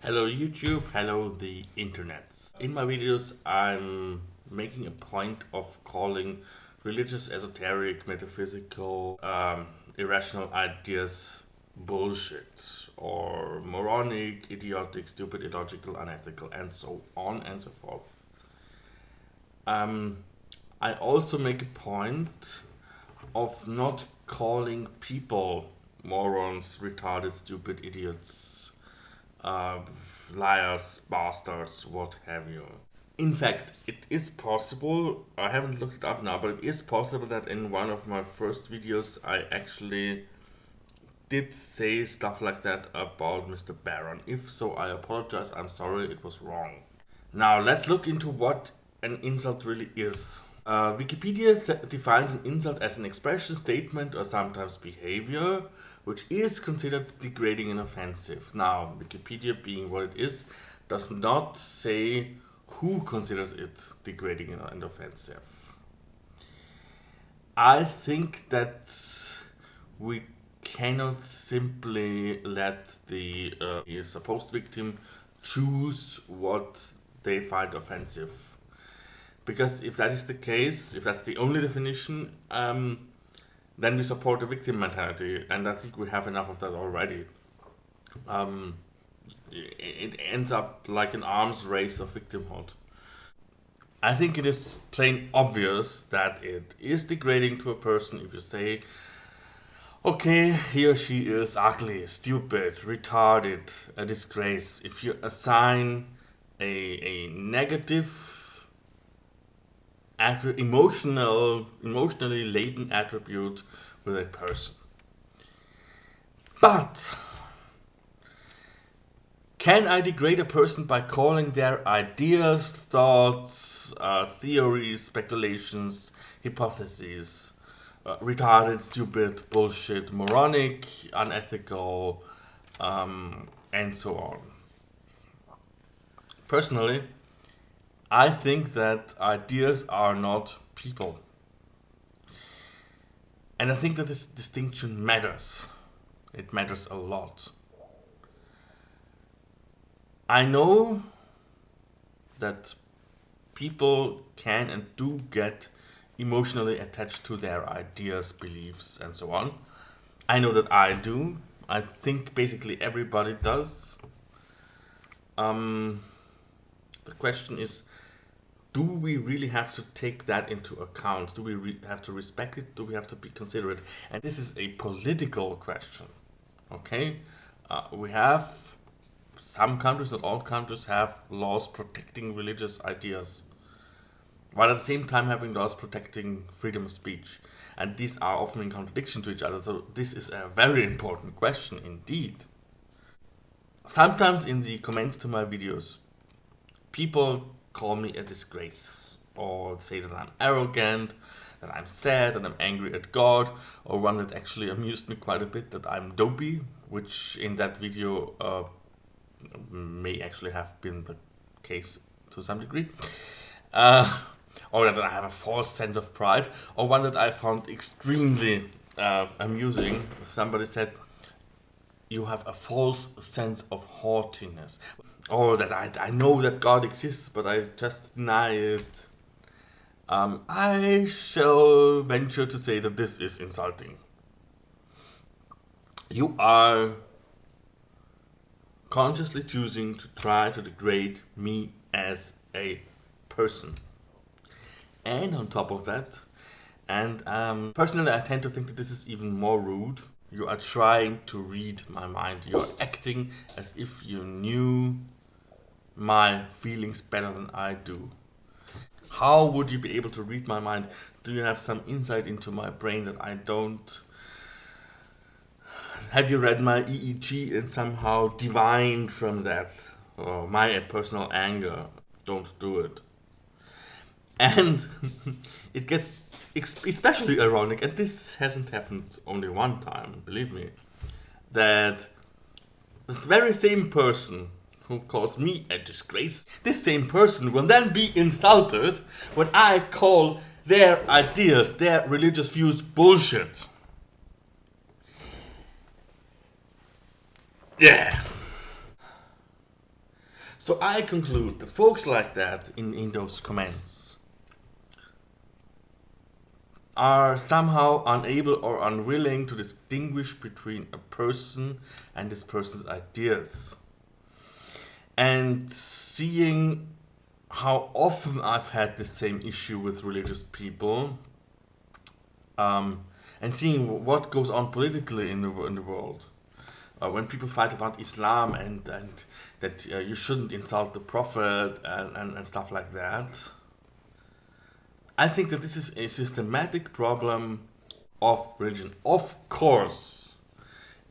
Hello YouTube, hello the internets. In my videos I'm making a point of calling religious, esoteric, metaphysical, irrational ideas bullshit or moronic, idiotic, stupid, illogical, unethical and so on and so forth. Um, I also make a point of not calling people morons, retarded, stupid, idiots, uh, liars, bastards, what have you. In fact, it is possible, I haven't looked it up now, but it is possible that in one of my first videos I actually did say stuff like that about Mr. Baron. If so, I apologize, I'm sorry, it was wrong. Now, let's look into what an insult really is. Wikipedia defines an insult as an expression, statement, or sometimes behavior which is considered degrading and offensive. Now, Wikipedia, being what it is, does not say who considers it degrading and offensive. I think that we cannot simply let the supposed victim choose what they find offensive. Because if that is the case, if that's the only definition, then we support the victim mentality, and I think we have enough of that already. Um, it ends up like an arms race of victimhood. I think it is plain obvious that it is degrading to a person if you say, okay, he or she is ugly, stupid, retarded, a disgrace. If you assign a negative, emotionally laden attribute with a person. But can I degrade a person by calling their ideas, thoughts, theories, speculations, hypotheses retarded, stupid, bullshit, moronic, unethical, and so on? Personally, I think that ideas are not people. And I think that this distinction matters. It matters a lot. I know that people can and do get emotionally attached to their ideas, beliefs, and so on. I know that I do. I think basically everybody does. Um, the question is, do we really have to take that into account? Do we have to respect it? Do we have to be considerate? And this is a political question. Okay? We have some countries, not all countries, have laws protecting religious ideas, while at the same time having laws protecting freedom of speech. And these are often in contradiction to each other, so this is a very important question indeed. Sometimes in the comments to my videos, people call me a disgrace, or say that I'm arrogant, that I'm sad, that I'm angry at God, or one that actually amused me quite a bit, that I'm dopey, which in that video may actually have been the case to some degree. Uh, or that I have a false sense of pride, or one that I found extremely amusing. Somebody said, you have a false sense of haughtiness. Or that I know that God exists, but I just deny it. I shall venture to say that this is insulting. You are consciously choosing to try to degrade me as a person. And on top of that, and personally, I tend to think that this is even more rude. You are trying to read my mind. You are acting as if you knew my feelings better than I do. How would you be able to read my mind? Do you have some insight into my brain that I don't? Have you read my EEG and somehow divined from that? Or my personal anger? Don't do it. And it gets especially ironic, and this hasn't happened only one time, believe me, that this very same person who calls me a disgrace, this same person will then be insulted when I call their ideas, their religious views bullshit. Yeah. So I conclude that folks like that in those comments are somehow unable or unwilling to distinguish between a person and this person's ideas. And seeing how often I've had the same issue with religious people, and seeing what goes on politically in the world. When people fight about Islam and that you shouldn't insult the Prophet and stuff like that, I think that this is a systematic problem of religion. Of course,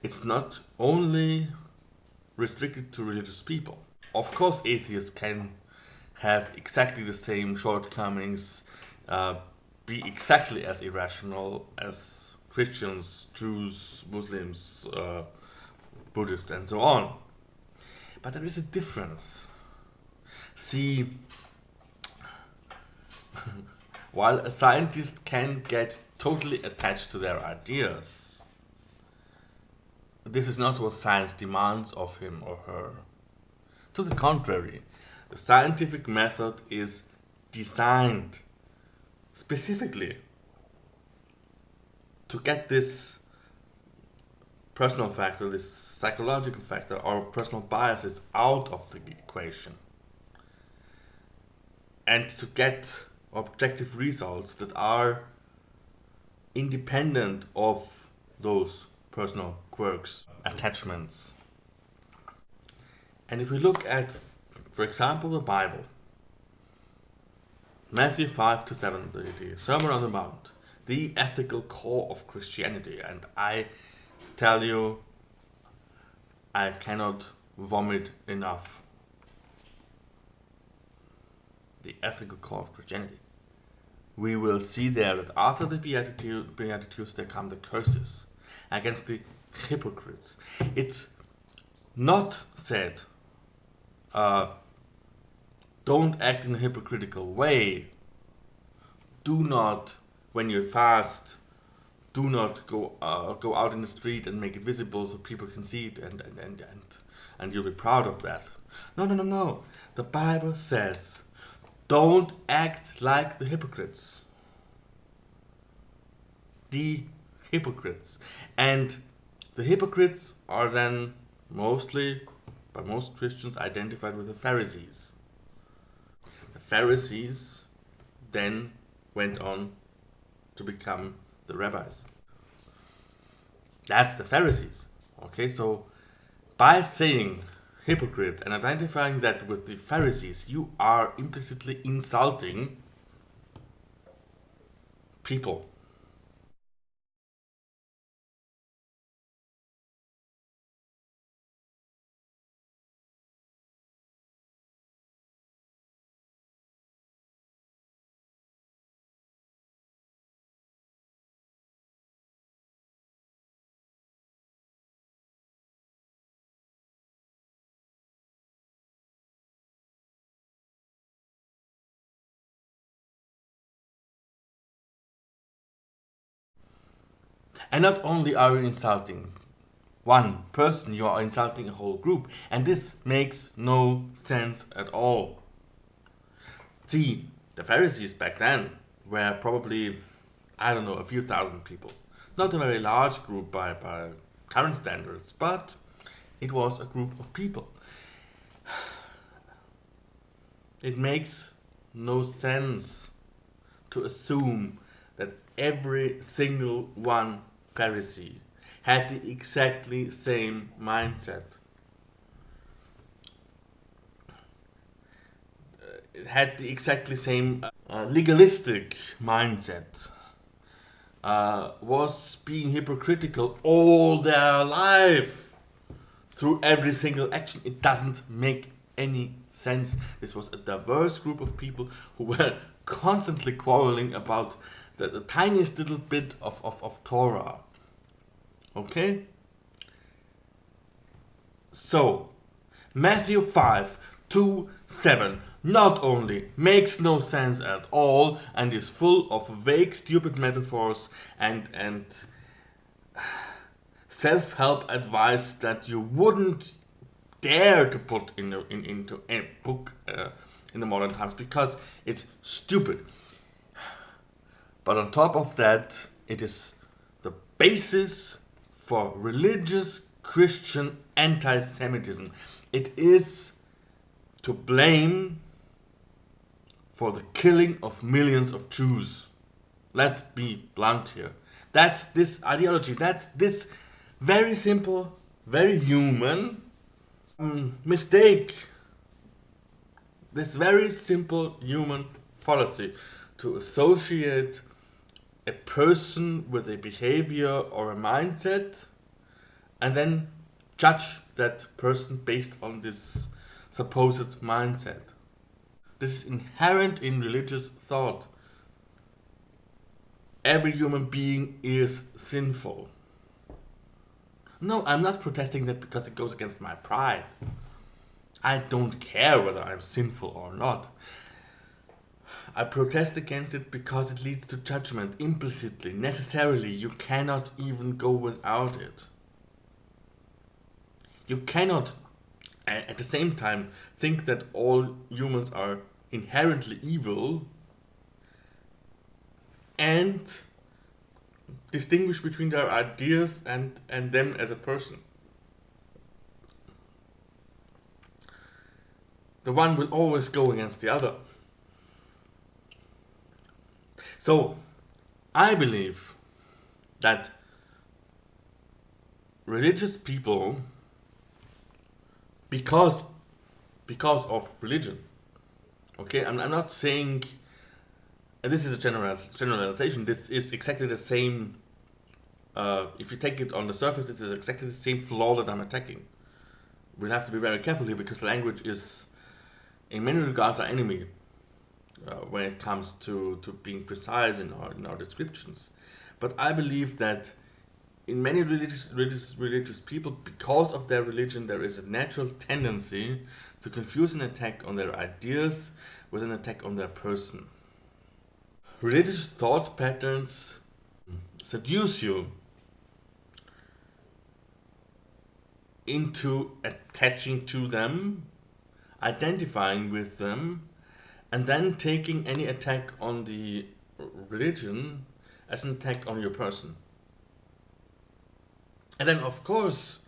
it's not only restricted to religious people. Of course, atheists can have exactly the same shortcomings, uh, be exactly as irrational as Christians, Jews, Muslims, Buddhists, and so on. But there is a difference. See, while a scientist can get totally attached to their ideas, this is not what science demands of him or her. To the contrary, the scientific method is designed specifically to get this personal factor, this psychological factor, or personal biases out of the equation, and to get objective results that are independent of those personal quirks, attachments. And if we look at, for example, the Bible, Matthew 5 to 7, the Sermon on the Mount, the ethical core of Christianity, and I tell you, I cannot vomit enough. The ethical core of Christianity. We will see there that after the Beatitudes there come the curses against the hypocrites. It's not said, don't act in a hypocritical way. Do not, when you fast, do not go out in the street and make it visible so people can see it and you'll be proud of that. No, no, no, no. The Bible says, don't act like the hypocrites. The hypocrites. And the hypocrites are then mostly, by most Christians, identified with the Pharisees. The Pharisees then went on to become the rabbis. That's the Pharisees. Okay, so by saying hypocrites and identifying that with the Pharisees, you are implicitly insulting people. And not only are you insulting one person, you are insulting a whole group. And this makes no sense at all. See, the Pharisees back then were probably, I don't know, a few thousand people. Not a very large group by current standards, but it was a group of people. It makes no sense to assume that every single one Pharisee had the exactly same mindset. Had the exactly same legalistic mindset. Was being hypocritical all their life through every single action. It doesn't make any sense. This was a diverse group of people who were constantly quarreling about the tiniest little bit of Torah. Okay? So, Matthew 5 2 7 not only makes no sense at all and is full of vague, stupid metaphors and self-help advice that you wouldn't dare to put into a book in the modern times because it's stupid. But on top of that, it is the basis for religious Christian anti-Semitism. It is to blame for the killing of millions of Jews. Let's be blunt here. That's this ideology. That's this very simple, very human mistake. This very simple human fallacy to associate a person with a behavior or a mindset and then judge that person based on this supposed mindset. This is inherent in religious thought. Every human being is sinful. No, I'm not protesting that because it goes against my pride. I don't care whether I'm sinful or not. I protest against it because it leads to judgment implicitly, necessarily. You cannot even go without it. You cannot, at the same time, think that all humans are inherently evil and distinguish between their ideas and them as a person. The one will always go against the other. So, I believe that religious people, because of religion, okay, I'm not saying, and this is a generalization, this is exactly the same, if you take it on the surface, this is exactly the same flaw that I'm attacking. We'll have to be very careful here because language is, in many regards, our enemy when it comes to being precise in our descriptions. But I believe that in many religious people, because of their religion, there is a natural tendency to confuse an attack on their ideas with an attack on their person. Religious thought patterns seduce you into attaching to them, identifying with them, and then taking any attack on the religion as an attack on your person. And then, of course,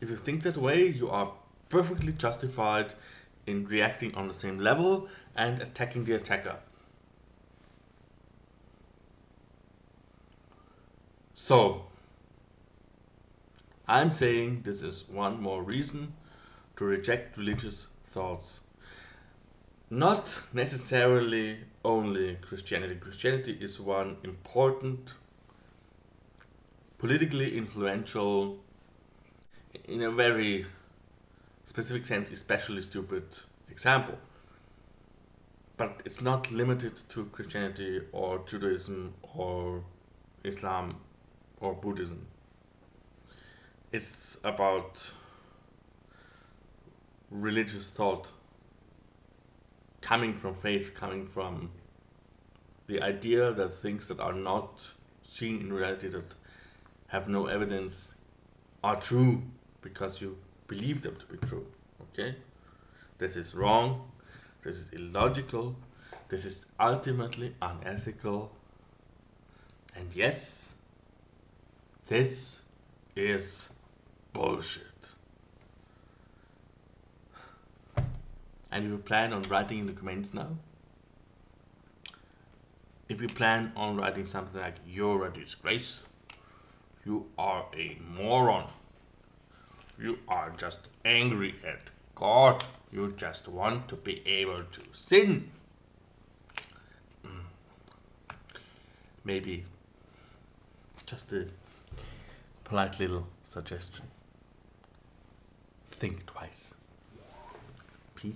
if you think that way, you are perfectly justified in reacting on the same level and attacking the attacker. So, I'm saying this is one more reason to reject religious thoughts. Not necessarily only Christianity. Christianity is one important, politically influential, in a very specific sense, especially stupid example. But it's not limited to Christianity or Judaism or Islam or Buddhism. It's about religious thought coming from faith, coming from the idea that things that are not seen in reality, that have no evidence, are true because you believe them to be true. Okay? This is wrong, this is illogical, this is ultimately unethical, and yes, this is bullshit. And if you plan on writing in the comments now, if you plan on writing something like "you're a disgrace," "you are a moron," "you are just angry at God," "you just want to be able to sin," maybe just a polite little suggestion. Think twice. Peace.